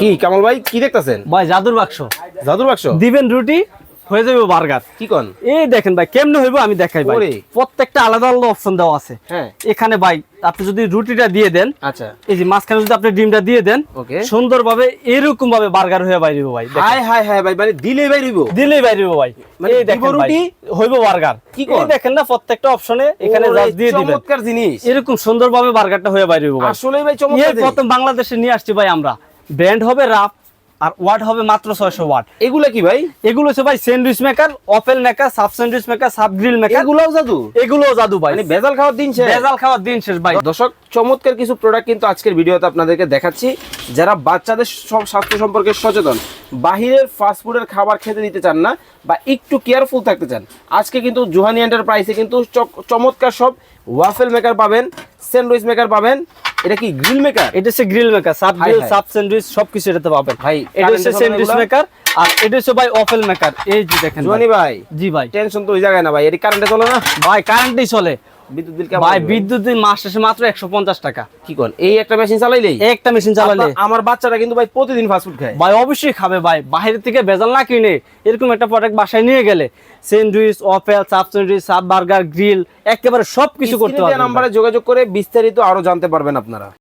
কি কামাল ভাই কি দেখতেছেন? ভাই জাদুর বাক্স জাদুর বাক্স দিবেন, রুটি হয়ে যাবে বার্গার। কি কোন? এই দেখেন ভাই কেমনে হইব আমি দেখাই ভাই। ওরে। প্রত্যেকটা আলাদা আলাদা অপশন দেওয়া আছে। হ্যাঁ এখানে ভাই আপনি যদি রুটিটা দিয়ে দেন, আচ্ছা এই যে মাঝখানে যদি আপনি ডিমটা দিয়ে দেন, ওকে সুন্দরভাবে এরকম ভাবে বার্গার হয়ে বাইরে ভাই। দেখেন। হাই হাই হাই ভাই মানে দিলে ভাই রইব দিলেই বাইরে ভাই। মানে এই দেখেন দিব ভাই রুটি, হইব বার্গার। কি এই কর? দেখেন না প্রত্যেকটা অপশনে এখানে ওরে, জাস্ট দিয়ে দিবেন, চমৎকার জিনিস এরকম সুন্দরভাবে বার্গারটা হয়ে বাইরে ভাই। আসলেই ভাই এই চমৎকার জিনিস। প্রথম বাংলাদেশে নিয়ে আসছি ভাই আমরা। ব্র্যান্ড হবে রাফ আর ওয়াট হবে মাত্র 600 ওয়াট। এগুলা কি ভাই? এগুলো হচ্ছে ভাই sandwich maker, open maker, sub sandwich maker, sub grill maker. এগুলাও জাদু? এগুলোও জাদু ভাই। মানে বেজাল খাওয়ার দিন শেষ। ভেজাল খাওয়ার দিন শেষ ভাই। দর্শক চমৎকার কিছু প্রোডাক্ট কিন্তু আজকের ভিডিওতে আপনাদেরকে দেখাচ্ছি। যারা বাচ্চাদের স্বাস্থ্য সম্পর্কে সচেতন, বাহিরের ফাস্টফুডের খাবার খেতে দিতে চান না বা একটু কেয়ারফুল থাকতে চান, আজকে কিন্তু জুহানি এন্টারপ্রাইজে কিন্তু চমৎকার সব ওয়াফেল মেকার পাবেন, স্যান্ডউইচ মেকার পাবেন। এটা কি গ্রিল মেকার? এটা হচ্ছে গ্রিল মেকার, সাব হাই গ্রিল, হাই। সাব স্যান্ডউইচ সবকিছু এটাতে পাবেন ভাই, এটা হচ্ছে কারেন্টে স্যান্ডউইচ চলে মেকার আর এটা হচ্ছে ভাই ওপেন মেকার। এই যে দেখেন জুহানি ভাই জি ভাই। টেনশন তো ওই জায়গায় না ভাই, এটি কারেন্টে চলে না? ভাই কারেন্টই চলে বিদ্যুৎ বিল কেমন? ভাই বিদ্যুৎ বিল মাস শেষে মাত্র 150 টাকা। কি কোন? এই একটা মেশিন চালাইলেই একটা মেশিন চালালে আমার বাচ্চারা কিন্তু ভাই প্রতিদিন ফাস্টফুড খায়। ভাই অবশ্যই খাবে ভাই। বাইরে থেকে ভেজাল না কিনে এরকম একটা প্রোডাক্ট বাসায় নিয়ে গেলে sandwich, Opel, sub sandwich, sub burger, grill একেবারে সবকিছু করতে স্ক্রিনে দেওয়া পারবেন। নাম্বারে যোগাযোগ করে বিস্তারিত আরো জানতে পারবেন আপনারা।